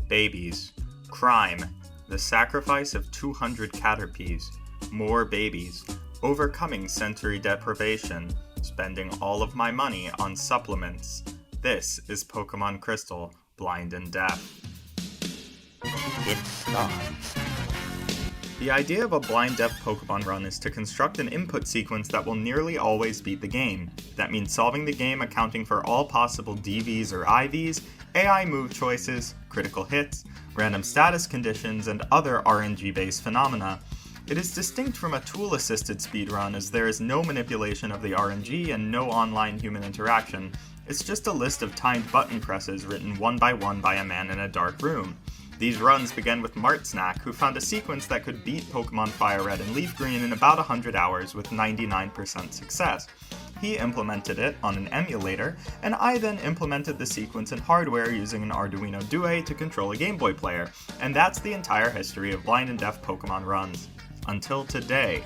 babies, crime, the sacrifice of 200 caterpies, more babies, overcoming sensory deprivation, spending all of my money on supplements. This is Pokemon Crystal, Blind and Deaf. It starts. The idea of a blind-deaf Pokemon run is to construct an input sequence that will nearly always beat the game. That means solving the game accounting for all possible DVs or IVs, AI move choices, critical hits, random status conditions, and other RNG-based phenomena. It is distinct from a tool-assisted speedrun as there is no manipulation of the RNG and no online human interaction. It's just a list of timed button presses written one by a man in a dark room. These runs began with Martsnack, who found a sequence that could beat Pokemon Fire Red and Leaf Green in about 100 hours with 99% success. He implemented it on an emulator, and I then implemented the sequence in hardware using an Arduino Due to control a Game Boy player, and that's the entire history of blind and deaf Pokemon runs. Until today.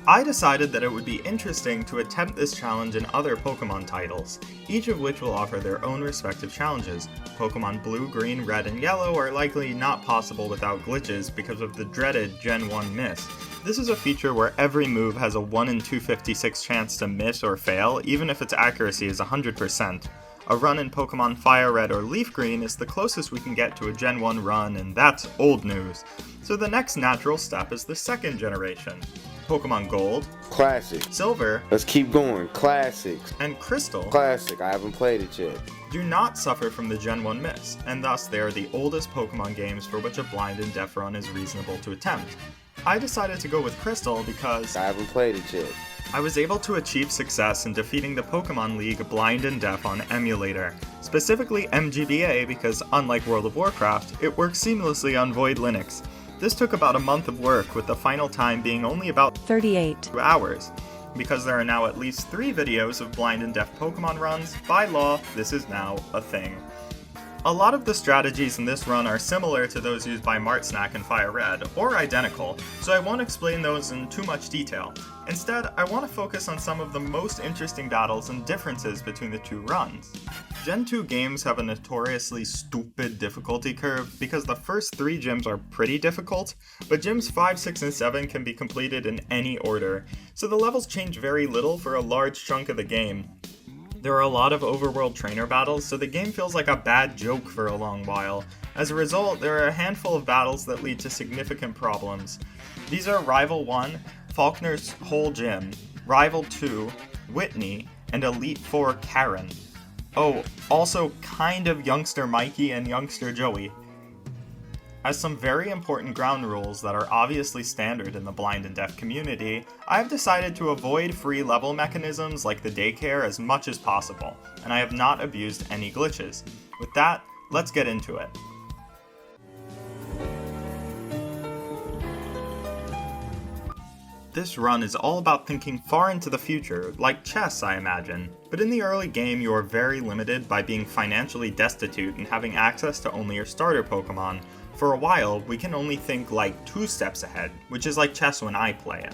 I decided that it would be interesting to attempt this challenge in other Pokemon titles, each of which will offer their own respective challenges. Pokemon Blue, Green, Red, and Yellow are likely not possible without glitches because of the dreaded Gen 1 miss. This is a feature where every move has a 1 in 256 chance to miss or fail, even if its accuracy is 100%. A run in Pokemon Fire Red or Leaf Green is the closest we can get to a Gen 1 run, and that's old news. So the next natural step is the second generation. Pokemon Gold, Classic. Silver, Let's keep going. Classics. and Crystal Classic. I haven't played it yet. do not suffer from the Gen 1 miss, and thus they are the oldest Pokemon games for which a blind and deaf run is reasonable to attempt. I decided to go with Crystal because I haven't played it yet. I was able to achieve success in defeating the Pokemon League blind and deaf on emulator, specifically MGBA because unlike World of Warcraft, it works seamlessly on Void Linux. This took about a month of work, with the final time being only about 38 hours. Because there are now at least 3 videos of blind and deaf Pokemon runs, by law, this is now a thing. A lot of the strategies in this run are similar to those used by Martsnack and Fire Red, or identical, so I won't explain those in too much detail. Instead, I want to focus on some of the most interesting battles and differences between the two runs. Gen 2 games have a notoriously stupid difficulty curve because the first 3 gyms are pretty difficult, but gyms 5, 6, and 7 can be completed in any order, so the levels change very little for a large chunk of the game. There are a lot of overworld trainer battles, so the game feels like a bad joke for a long while. As a result, there are a handful of battles that lead to significant problems. These are Rival 1, Faulkner's Whole Gym, Rival 2, Whitney, and Elite 4 Karen. Oh, also kind of Youngster Mikey and Youngster Joey. As some very important ground rules that are obviously standard in the blind and deaf community, I've decided to avoid free level mechanisms like the daycare as much as possible, and I have not abused any glitches. With that, let's get into it. This run is all about thinking far into the future, like chess I imagine, but in the early game you are very limited by being financially destitute and having access to only your starter Pokemon. For a while, we can only think like 2 steps ahead, which is like chess when I play it.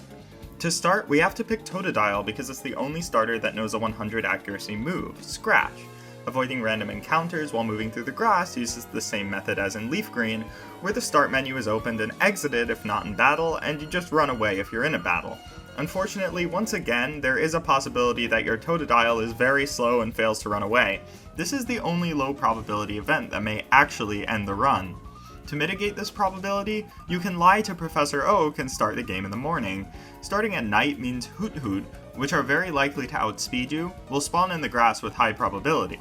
To start, we have to pick Totodile because it's the only starter that knows a 100 accuracy move, Scratch. Avoiding random encounters while moving through the grass uses the same method as in Leaf Green, where the start menu is opened and exited if not in battle, and you just run away if you're in a battle. Unfortunately, once again, there is a possibility that your Totodile is very slow and fails to run away. This is the only low probability event that may actually end the run. To mitigate this probability, you can lie to Professor Oak and start the game in the morning. Starting at night means Hoot Hoot, which are very likely to outspeed you, will spawn in the grass with high probability.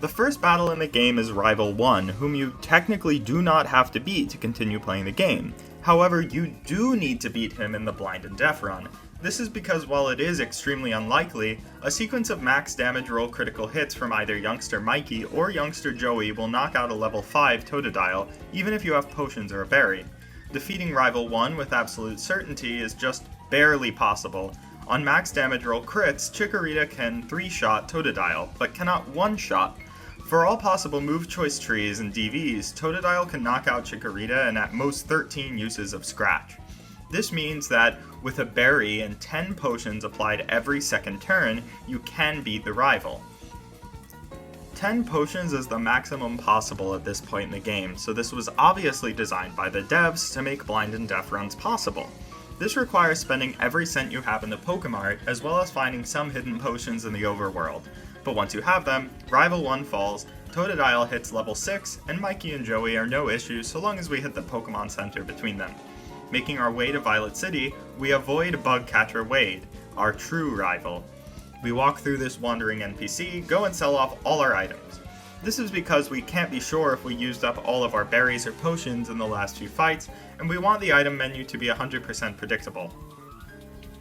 The first battle in the game is Rival 1, whom you technically do not have to beat to continue playing the game. However, you do need to beat him in the blind and deaf run. This is because while it is extremely unlikely, a sequence of max damage roll critical hits from either Youngster Mikey or Youngster Joey will knock out a level 5 Totodile, even if you have potions or a berry. Defeating Rival 1 with absolute certainty is just barely possible. On max damage roll crits, Chikorita can 3-shot Totodile, but cannot 1-shot. For all possible move choice trees and DVs, Totodile can knock out Chikorita in at most 13 uses of Scratch. This means that with a berry and 10 potions applied every second turn, you can beat the rival. 10 potions is the maximum possible at this point in the game, so this was obviously designed by the devs to make blind and deaf runs possible. This requires spending every cent you have in the Pokemart, as well as finding some hidden potions in the overworld. But once you have them, Rival 1 falls, Totodile hits level 6, and Mikey and Joey are no issue so long as we hit the Pokemon Center between them. Making our way to Violet City, we avoid Bugcatcher Wade, our true rival. We walk through this wandering NPC, go and sell off all our items. This is because we can't be sure if we used up all of our berries or potions in the last few fights, and we want the item menu to be 100% predictable.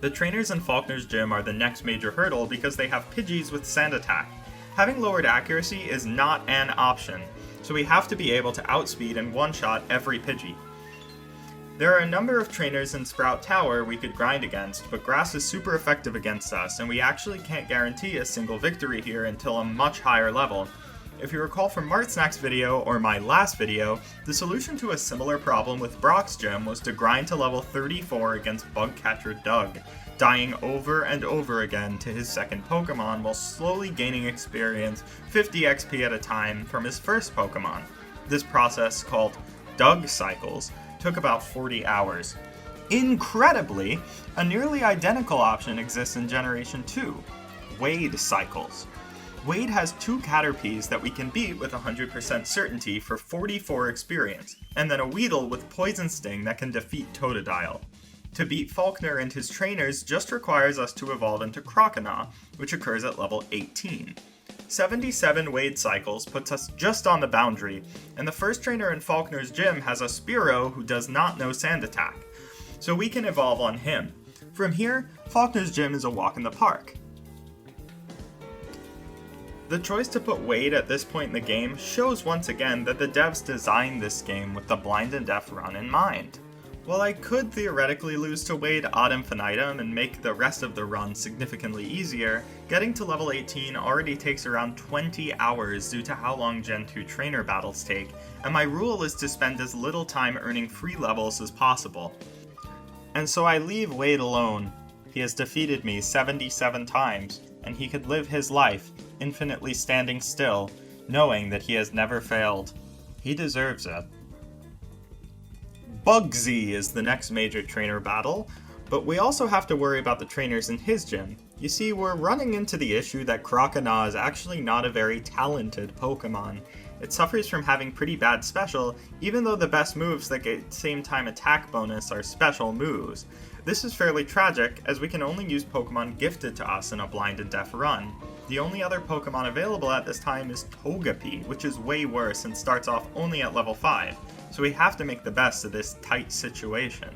The trainers in Falkner's gym are the next major hurdle because they have Pidgeys with Sand Attack. Having lowered accuracy is not an option, so we have to be able to outspeed and one-shot every Pidgey. There are a number of trainers in Sprout Tower we could grind against, but Grass is super effective against us, and we actually can't guarantee a single victory here until a much higher level. If you recall from Martsnack's video or my last video, the solution to a similar problem with Brock's gym was to grind to level 34 against Bugcatcher Doug, dying over and over again to his second Pokemon while slowly gaining experience 50 XP at a time from his first Pokemon. This process, called Doug Cycles, took about 40 hours. Incredibly, a nearly identical option exists in Generation 2, Wade Cycles. Wade has 2 Caterpies that we can beat with 100% certainty for 44 experience, and then a Weedle with Poison Sting that can defeat Totodile. To beat Falkner and his trainers just requires us to evolve into Croconaw, which occurs at level 18. 77 Wade Cycles puts us just on the boundary, and the first trainer in Falkner's gym has a Spearow who does not know Sand Attack, so we can evolve on him. From here, Falkner's gym is a walk in the park. The choice to put Wade at this point in the game shows once again that the devs designed this game with the blind and deaf run in mind. While I could theoretically lose to Wade ad infinitum and make the rest of the run significantly easier, getting to level 18 already takes around 20 hours due to how long Gen 2 trainer battles take, and my rule is to spend as little time earning free levels as possible. And so I leave Wade alone. He has defeated me 77 times, and he could live his life, infinitely standing still, knowing that he has never failed. He deserves it. Bugsy is the next major trainer battle, but we also have to worry about the trainers in his gym. You see, we're running into the issue that Croconaw is actually not a very talented Pokemon. It suffers from having pretty bad special, even though the best moves that get same time attack bonus are special moves. This is fairly tragic, as we can only use Pokemon gifted to us in a blind and deaf run. The only other Pokemon available at this time is Togepi, which is way worse and starts off only at level 5, so we have to make the best of this tight situation.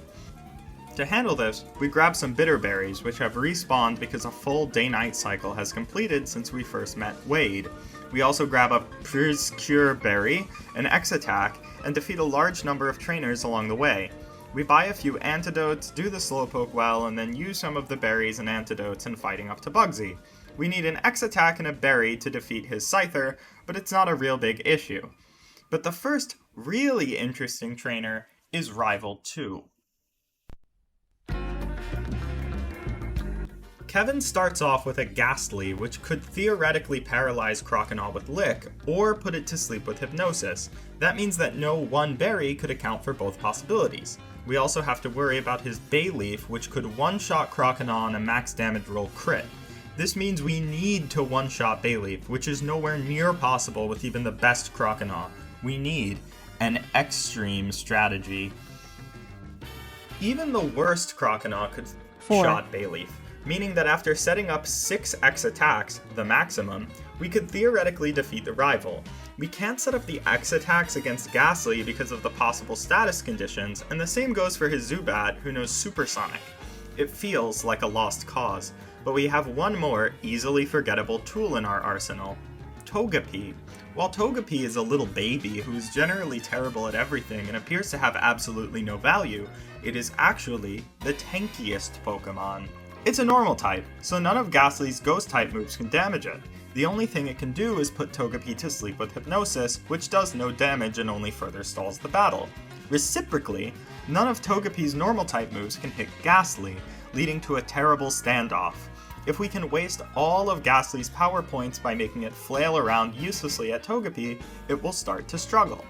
To handle this, we grab some bitter berries, which have respawned because a full day-night cycle has completed since we first met Wade. We also grab a Cure berry, an X-Attack, and defeat a large number of trainers along the way. We buy a few antidotes, do the Slowpoke well, and then use some of the berries and antidotes in fighting up to Bugsy. We need an X-Attack and a berry to defeat his Scyther, but it's not a real big issue. But the first really interesting trainer is Rival 2. Kevin starts off with a Ghastly, which could theoretically paralyze Croconaw with Lick, or put it to sleep with Hypnosis. That means that no one berry could account for both possibilities. We also have to worry about his Bayleaf, which could one-shot Croconaw on a max damage roll crit. This means we need to one-shot Bayleaf, which is nowhere near possible with even the best Croconaw. We need an extreme strategy. Even the worst Croconaw could shot Bayleaf, meaning that after setting up 6 X attacks, the maximum, we could theoretically defeat the rival. We can't set up the X attacks against Ghastly because of the possible status conditions, and the same goes for his Zubat, who knows Supersonic. It feels like a lost cause, but we have one more easily forgettable tool in our arsenal: Togepi. While Togepi is a little baby who is generally terrible at everything and appears to have absolutely no value, it is actually the tankiest Pokemon. It's a normal type, so none of Ghastly's ghost type moves can damage it. The only thing it can do is put Togepi to sleep with Hypnosis, which does no damage and only further stalls the battle. Reciprocally, none of Togepi's normal type moves can hit Ghastly, leading to a terrible standoff. If we can waste all of Ghastly's power points by making it flail around uselessly at Togepi, it will start to struggle.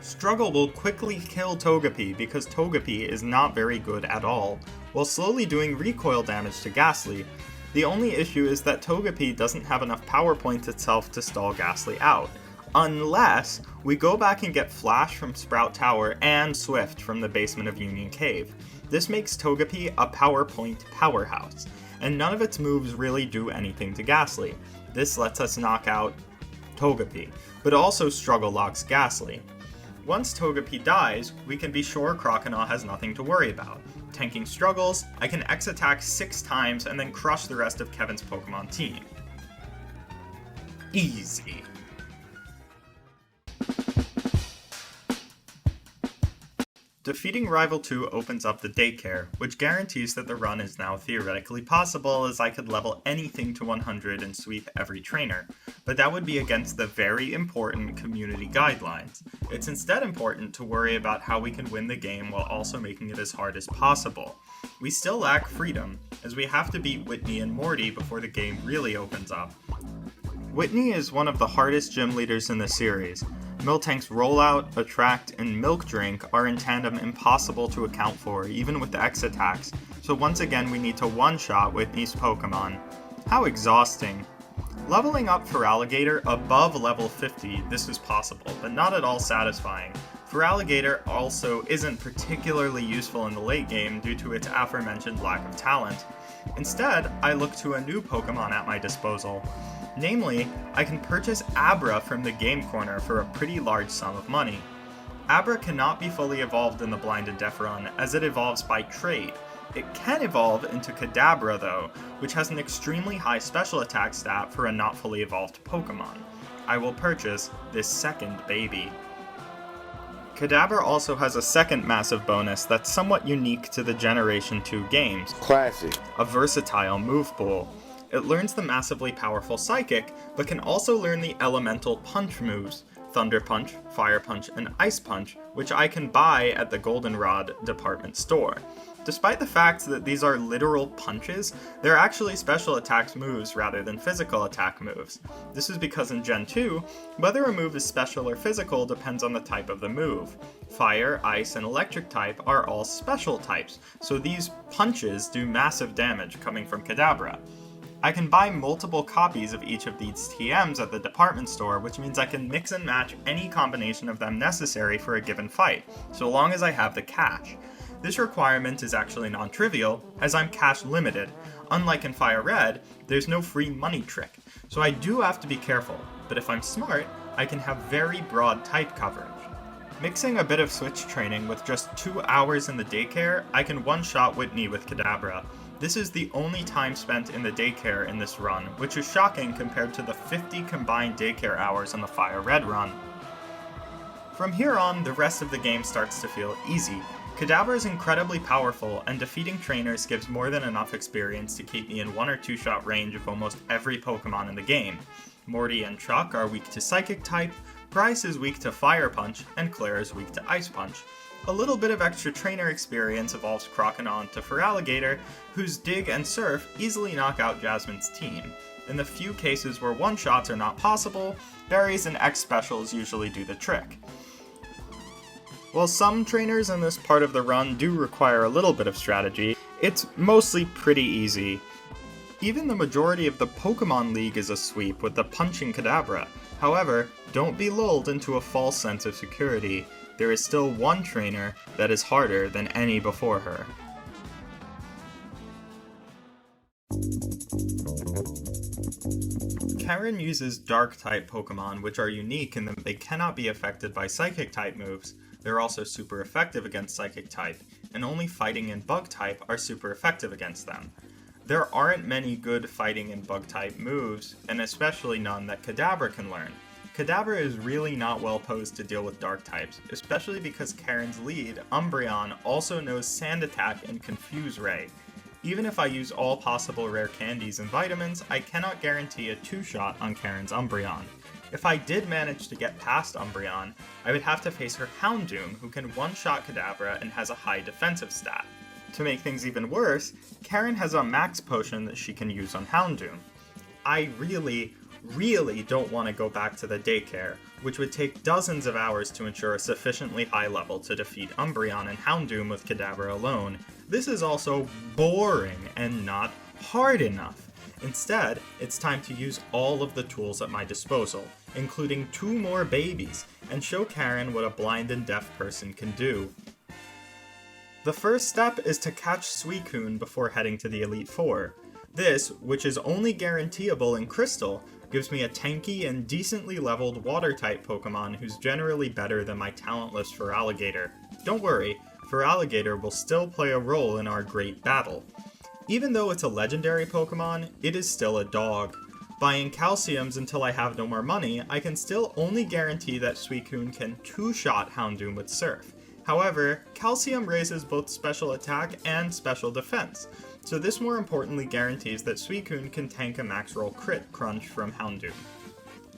Struggle will quickly kill Togepi because Togepi is not very good at all, while slowly doing recoil damage to Ghastly. The only issue is that Togepi doesn't have enough power points itself to stall Ghastly out, unless we go back and get Flash from Sprout Tower and Swift from the basement of Union Cave. This makes Togepi a power point powerhouse, and none of its moves really do anything to Ghastly. This lets us knock out Togepi, but also struggle locks Ghastly. Once Togepi dies, we can be sure Croconaw has nothing to worry about. Tanking struggles, I can X-attack 6 times and then crush the rest of Kevin's Pokemon team. Easy. Defeating Rival 2 opens up the daycare, which guarantees that the run is now theoretically possible, as I could level anything to 100 and sweep every trainer, but that would be against the very important community guidelines. It's instead important to worry about how we can win the game while also making it as hard as possible. We still lack freedom, as we have to beat Whitney and Morty before the game really opens up. Whitney is one of the hardest gym leaders in the series. Miltank's Rollout, Attract, and Milk Drink are in tandem impossible to account for, even with the X attacks, so once again we need to one-shot Whitney's Pokemon. How exhausting. Leveling up Feraligatr above level 50, this is possible, but not at all satisfying. Feraligatr also isn't particularly useful in the late game due to its aforementioned lack of talent. Instead, I look to a new Pokemon at my disposal. Namely, I can purchase Abra from the Game Corner for a pretty large sum of money. Abra cannot be fully evolved in the Blind and Deaf run, as it evolves by trade. It can evolve into Kadabra though, which has an extremely high special attack stat for a not fully evolved Pokemon. I will purchase this second baby. Kadabra also has a second massive bonus that's somewhat unique to the Generation 2 games. Classic. A versatile move pool. It learns the massively powerful Psychic, but can also learn the elemental punch moves, Thunder Punch, Fire Punch, and Ice Punch, which I can buy at the Goldenrod department store. Despite the fact that these are literal punches, they're actually special attacks moves rather than physical attack moves. This is because in Gen 2, whether a move is special or physical depends on the type of the move. Fire, Ice, and Electric type are all special types, so these punches do massive damage coming from Kadabra. I can buy multiple copies of each of these TMs at the department store, which means I can mix and match any combination of them necessary for a given fight, so long as I have the cash. This requirement is actually non-trivial, as I'm cash limited. Unlike in Fire Red, there's no free money trick, so I do have to be careful, but if I'm smart, I can have very broad type coverage. Mixing a bit of switch training with just 2 hours in the daycare, I can one-shot Whitney with Kadabra. This is the only time spent in the daycare in this run, which is shocking compared to the 50 combined daycare hours on the Fire Red run. From here on, the rest of the game starts to feel easy. Kadabra is incredibly powerful, and defeating trainers gives more than enough experience to keep me in 1 or 2 shot range of almost every Pokemon in the game. Morty and Chuck are weak to Psychic type, Bryce is weak to Fire Punch, and Claire is weak to Ice Punch. A little bit of extra trainer experience evolves Croconaw into Feraligatr, whose Dig and Surf easily knock out Jasmine's team. In the few cases where one-shots are not possible, Berries and X Specials usually do the trick. While some trainers in this part of the run do require a little bit of strategy, it's mostly pretty easy. Even the majority of the Pokemon League is a sweep with the punching Kadabra. However, don't be lulled into a false sense of security. There is still one trainer that is harder than any before her. Karen uses Dark-type Pokemon, which are unique in that they cannot be affected by Psychic-type moves. They're also super effective against Psychic-type, and only Fighting and Bug-type are super effective against them. There aren't many good Fighting and Bug-type moves, and especially none that Kadabra can learn. Kadabra is really not well posed to deal with Dark types, especially because Karen's lead, Umbreon, also knows Sand Attack and Confuse Ray. Even if I use all possible rare candies and vitamins, I cannot guarantee a 2-shot on Karen's Umbreon. If I did manage to get past Umbreon, I would have to face her Houndoom, who can one-shot Kadabra and has a high defensive stat. To make things even worse, Karen has a max potion that she can use on Houndoom. I really don't want to go back to the daycare, which would take dozens of hours to ensure a sufficiently high level to defeat Umbreon and Houndoom with Kadabra alone. This is also boring and not hard enough. Instead, it's time to use all of the tools at my disposal, including 2 more babies, and show Karen what a blind and deaf person can do. The first step is to catch Suicune before heading to the Elite Four. This, which is only guaranteeable in Crystal, gives me a tanky and decently leveled Water-type Pokemon who's generally better than my talentless Feraligatr. Don't worry, Feraligatr will still play a role in our great battle. Even though it's a legendary Pokemon, it is still a dog. Buying calciums until I have no more money, I can still only guarantee that Suicune can 2-shot Houndoom with Surf. However, calcium raises both special attack and special defense, so this more importantly guarantees that Suicune can tank a max roll crit crunch from Houndoom.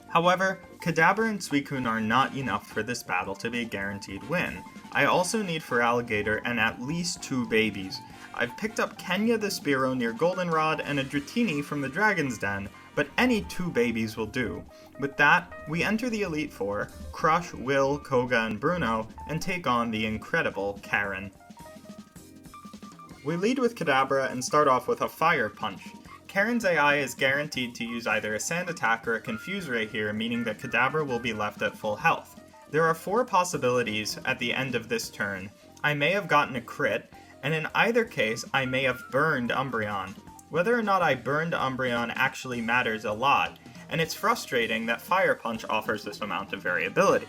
However, Kadabra and Suicune are not enough for this battle to be a guaranteed win. I also need Feraligatr and at least 2 babies. I've picked up Kenya the Spearow near Goldenrod and a Dratini from the Dragon's Den, but any 2 babies will do. With that, we enter the Elite Four, crush Will, Koga, and Bruno, and take on the incredible Karen. We lead with Kadabra and start off with a Fire Punch. Karen's AI is guaranteed to use either a Sand Attack or a Confuse Ray here, meaning that Kadabra will be left at full health. There are 4 possibilities at the end of this turn. I may have gotten a crit, and in either case, I may have burned Umbreon. Whether or not I burned Umbreon actually matters a lot, and it's frustrating that Fire Punch offers this amount of variability.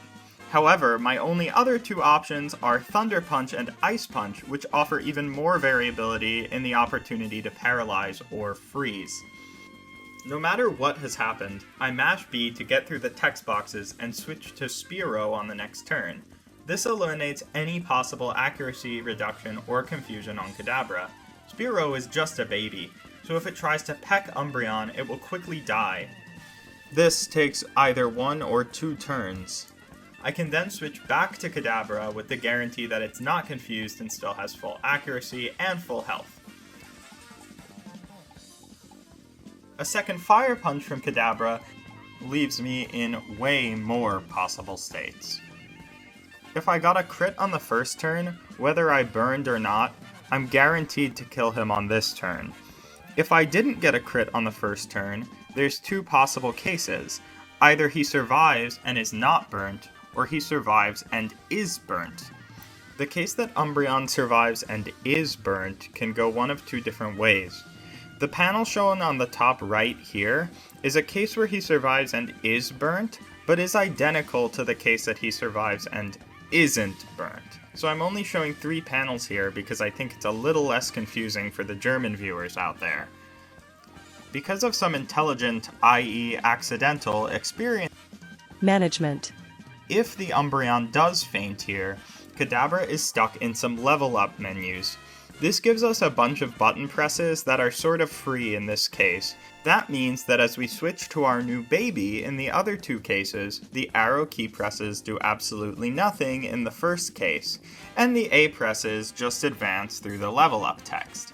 However, my only other 2 options are Thunder Punch and Ice Punch, which offer even more variability in the opportunity to paralyze or freeze. No matter what has happened, I mash B to get through the text boxes and switch to Spearow on the next turn. This eliminates any possible accuracy reduction or confusion on Kadabra. Spearow is just a baby, so if it tries to peck Umbreon, it will quickly die. This takes either 1 or 2 turns. I can then switch back to Kadabra with the guarantee that it's not confused and still has full accuracy and full health. A second Fire Punch from Kadabra leaves me in way more possible states. If I got a crit on the first turn, whether I burned or not, I'm guaranteed to kill him on this turn. If I didn't get a crit on the first turn, there's 2 possible cases. Either he survives and is not burnt, or he survives and is burnt. The case that Umbreon survives and is burnt can go one of 2 different ways. The panel shown on the top right here is a case where he survives and is burnt, but is identical to the case that he survives and isn't burnt. So I'm only showing 3 panels here because I think it's a little less confusing for the German viewers out there. Because of some intelligent, i.e. accidental, experience management, if the Umbreon does faint here, Kadabra is stuck in some level up menus. This gives us a bunch of button presses that are sort of free in this case. That means that as we switch to our new baby in the other 2 cases, the arrow key presses do absolutely nothing in the first case, and the A presses just advance through the level up text.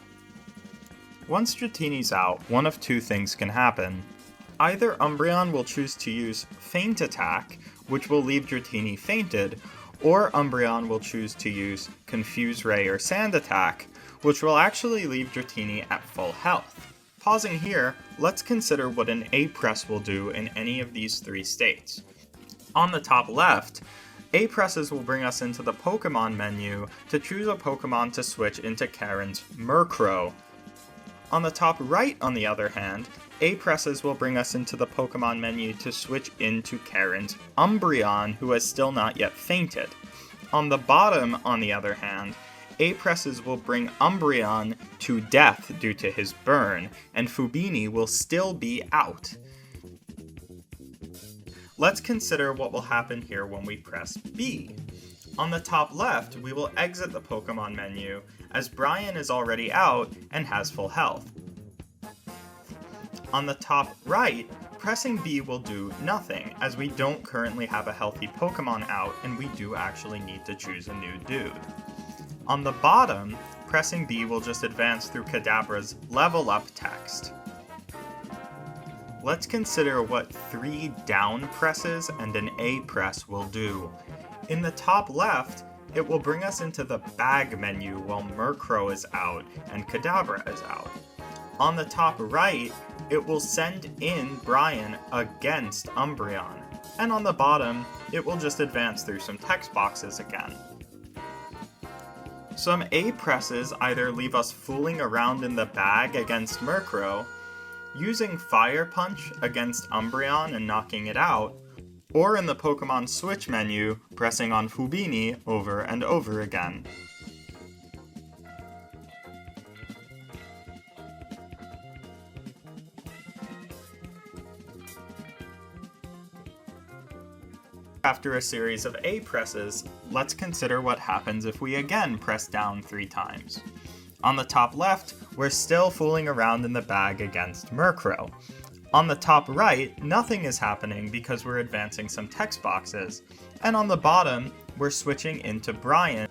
Once Dratini's out, one of 2 things can happen. Either Umbreon will choose to use Feint Attack, which will leave Dratini fainted, or Umbreon will choose to use Confuse Ray or Sand Attack, which will actually leave Dratini at full health. Pausing here, let's consider what an A press will do in any of these 3 states. On the top left, A presses will bring us into the Pokemon menu to choose a Pokemon to switch into Karen's Murkrow. On the top right, on the other hand, A presses will bring us into the Pokemon menu to switch into Karen's Umbreon, who has still not yet fainted. On the bottom, on the other hand, A presses will bring Umbreon to death due to his burn, and Fubini will still be out. Let's consider what will happen here when we press B. On the top left, we will exit the Pokemon menu, as Brian is already out and has full health. On the top right, pressing B will do nothing, as we don't currently have a healthy Pokemon out and we do actually need to choose a new dude. On the bottom, pressing B will just advance through Kadabra's level up text. Let's consider what 3 down presses and an A press will do. In the top left, it will bring us into the bag menu while Murkrow is out and Kadabra is out. On the top right, it will send in Brian against Umbreon. And on the bottom, it will just advance through some text boxes again. Some A presses either leave us fooling around in the bag against Murkrow, using Fire Punch against Umbreon and knocking it out, or in the Pokemon Switch menu, pressing on Fubini over and over again. After a series of A presses, let's consider what happens if we again press down 3 times. On the top left, we're still fooling around in the bag against Murkrow. On the top right, nothing is happening because we're advancing some text boxes. And on the bottom, we're switching into Brian.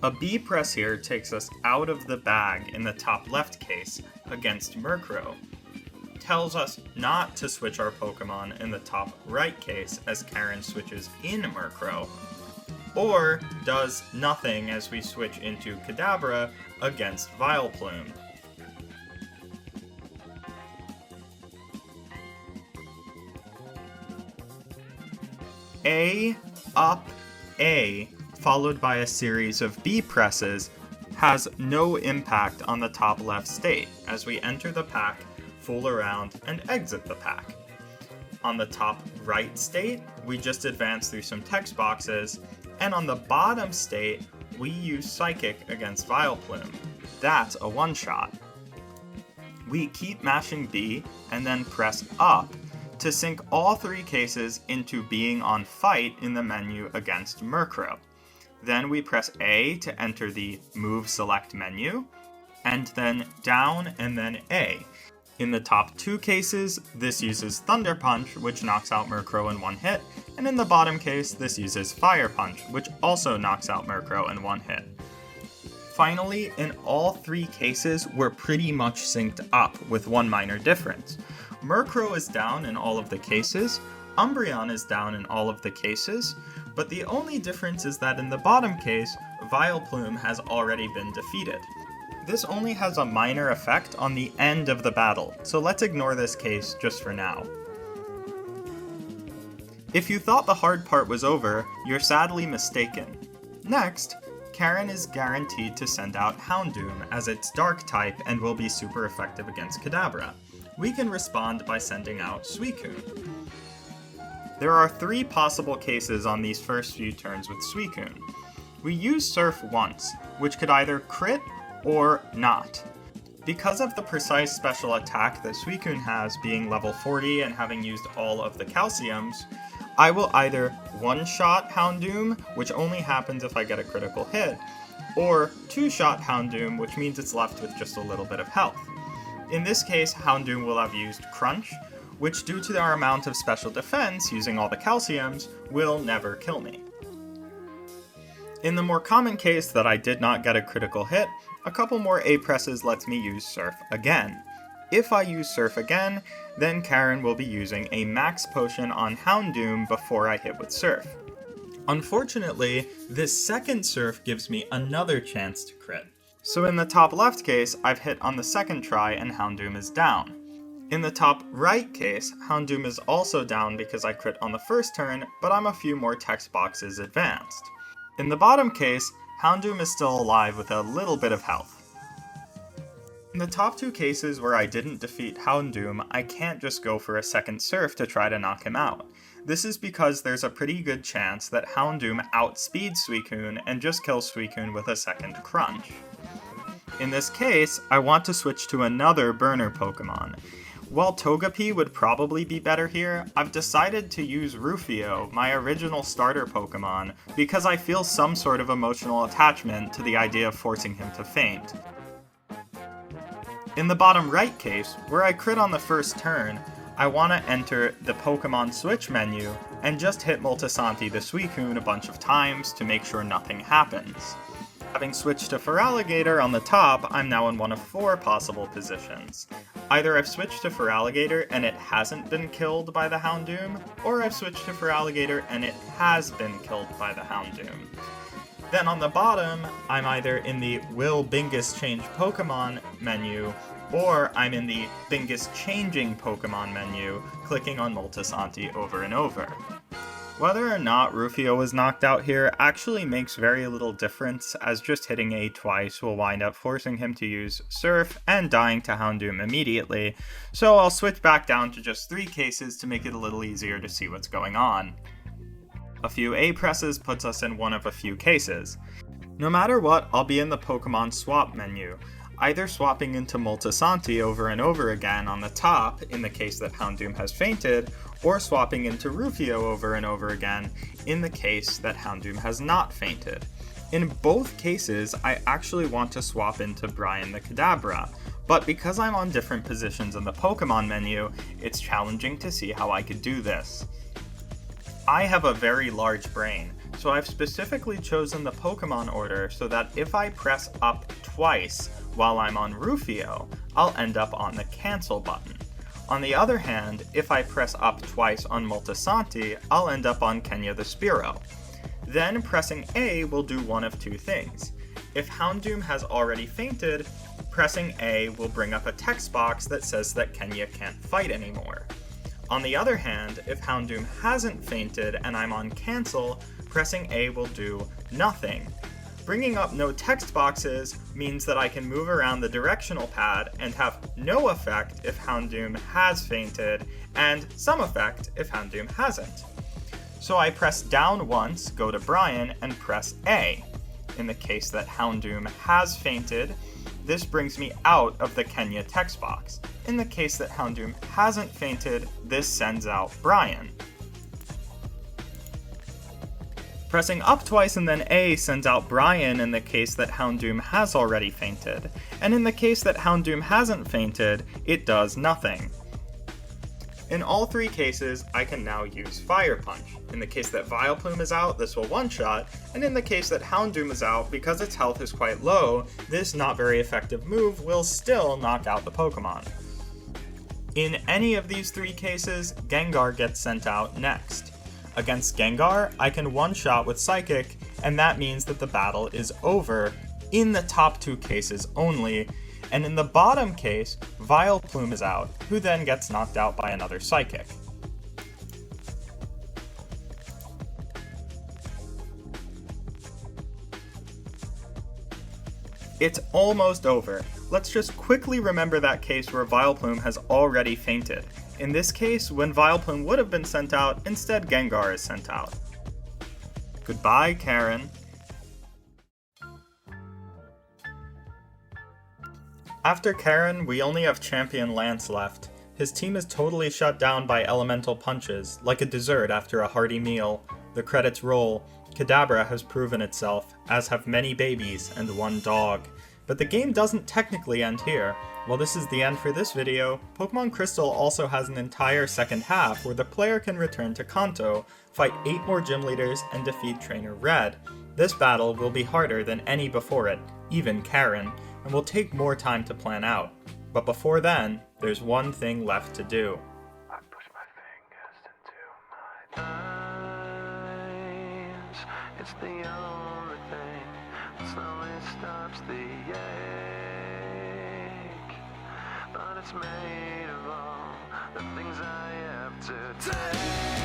A B press here takes us out of the bag in the top left case against Murkrow. Tells us not to switch our Pokemon in the top right case as Karen switches in Murkrow, or does nothing as we switch into Kadabra against Vileplume. A, up, A, followed by a series of B presses, has no impact on the top left state as we enter the pack, fool around, and exit the pack. On the top right state, we just advance through some text boxes, and on the bottom state, we use Psychic against Vileplume. That's a one-shot. We keep mashing B and then press up to sync all 3 cases into being on fight in the menu against Murkrow. Then we press A to enter the Move Select menu, and then down and then A. In the top 2 cases, this uses Thunder Punch, which knocks out Murkrow in 1 hit, and in the bottom case, this uses Fire Punch, which also knocks out Murkrow in 1 hit. Finally, in all 3 cases, we're pretty much synced up with one minor difference. Murkrow is down in all of the cases, Umbreon is down in all of the cases, but the only difference is that in the bottom case, Vileplume has already been defeated. This only has a minor effect on the end of the battle, so let's ignore this case just for now. If you thought the hard part was over, you're sadly mistaken. Next, Karen is guaranteed to send out Houndoom as its dark type and will be super effective against Kadabra. We can respond by sending out Suicune. There are 3 possible cases on these first few turns with Suicune. We use Surf once, which could either crit or not. Because of the precise special attack that Suicune has being level 40 and having used all of the calciums, I will either one-shot Houndoom, which only happens if I get a critical hit, or two-shot Houndoom, which means it's left with just a little bit of health. In this case, Houndoom will have used Crunch, which due to our amount of special defense using all the calciums, will never kill me. In the more common case that I did not get a critical hit, a couple more A presses lets me use Surf again. If I use Surf again, then Karen will be using a max potion on Houndoom before I hit with Surf. Unfortunately, this second Surf gives me another chance to crit. So in the top left case, I've hit on the second try and Houndoom is down. In the top right case, Houndoom is also down because I crit on the first turn, but I'm a few more text boxes advanced. In the bottom case, Houndoom is still alive with a little bit of health. In the top 2 cases where I didn't defeat Houndoom, I can't just go for a second Surf to try to knock him out. This is because there's a pretty good chance that Houndoom outspeeds Suicune and just kills Suicune with a second Crunch. In this case, I want to switch to another burner Pokemon. While Togepi would probably be better here, I've decided to use Rufio, my original starter Pokemon, because I feel some sort of emotional attachment to the idea of forcing him to faint. In the bottom right case, where I crit on the first turn, I want to enter the Pokemon Switch menu and just hit Multisanti the Suicune a bunch of times to make sure nothing happens. Having switched to Feraligatr on the top, I'm now in one of 4 possible positions. Either I've switched to Feraligatr and it hasn't been killed by the Houndoom, or I've switched to Feraligatr and it has been killed by the Houndoom. Then on the bottom, I'm either in the Will Bingus Change Pokemon menu, or I'm in the Bingus Changing Pokemon menu, clicking on Multisanti over and over. Whether or not Rufio was knocked out here actually makes very little difference, as just hitting A twice will wind up forcing him to use Surf and dying to Houndoom immediately, so I'll switch back down to just 3 cases to make it a little easier to see what's going on. A few A presses puts us in one of a few cases. No matter what, I'll be in the Pokemon Swap menu, either swapping into Multisanti over and over again on the top in the case that Houndoom has fainted, or swapping into Rufio over and over again in the case that Houndoom has not fainted. In both cases, I actually want to swap into Brian the Kadabra, but because I'm on different positions in the Pokemon menu, it's challenging to see how I could do this. I have a very large brain, so I've specifically chosen the Pokemon order so that if I press up twice while I'm on Rufio, I'll end up on the cancel button. On the other hand, if I press up twice on Multisanti, I'll end up on Kenya the Spearow. Then pressing A will do one of 2 things. If Houndoom has already fainted, pressing A will bring up a text box that says that Kenya can't fight anymore. On the other hand, if Houndoom hasn't fainted and I'm on cancel, pressing A will do nothing. Bringing up no text boxes means that I can move around the directional pad and have no effect if Houndoom has fainted, and some effect if Houndoom hasn't. So I press down once, go to Brian, and press A. In the case that Houndoom has fainted, this brings me out of the Kenya text box. In the case that Houndoom hasn't fainted, this sends out Brian. Pressing up twice and then A sends out Brian in the case that Houndoom has already fainted, and in the case that Houndoom hasn't fainted, it does nothing. In all 3 cases, I can now use Fire Punch. In the case that Vileplume is out, this will one-shot, and in the case that Houndoom is out, because its health is quite low, this not very effective move will still knock out the Pokemon. In any of these 3 cases, Gengar gets sent out next. Against Gengar, I can one-shot with Psychic, and that means that the battle is over, in the top 2 cases only, and in the bottom case, Vileplume is out, who then gets knocked out by another Psychic. It's almost over. Let's just quickly remember that case where Vileplume has already fainted. In this case, when Vileplume would have been sent out, instead Gengar is sent out. Goodbye, Karen. After Karen, we only have Champion Lance left. His team is totally shut down by elemental punches, like a dessert after a hearty meal. The credits roll. Kadabra has proven itself, as have many babies and 1 dog. But the game doesn't technically end here. While this is the end for this video, Pokemon Crystal also has an entire second half where the player can return to Kanto, fight 8 more gym leaders, and defeat Trainer Red. This battle will be harder than any before it, even Karen, and will take more time to plan out. But before then, there's one thing left to do. I push my fingers into my eyes. It's the only thing that slowly stops the ache. But it's made of all the things I have to take.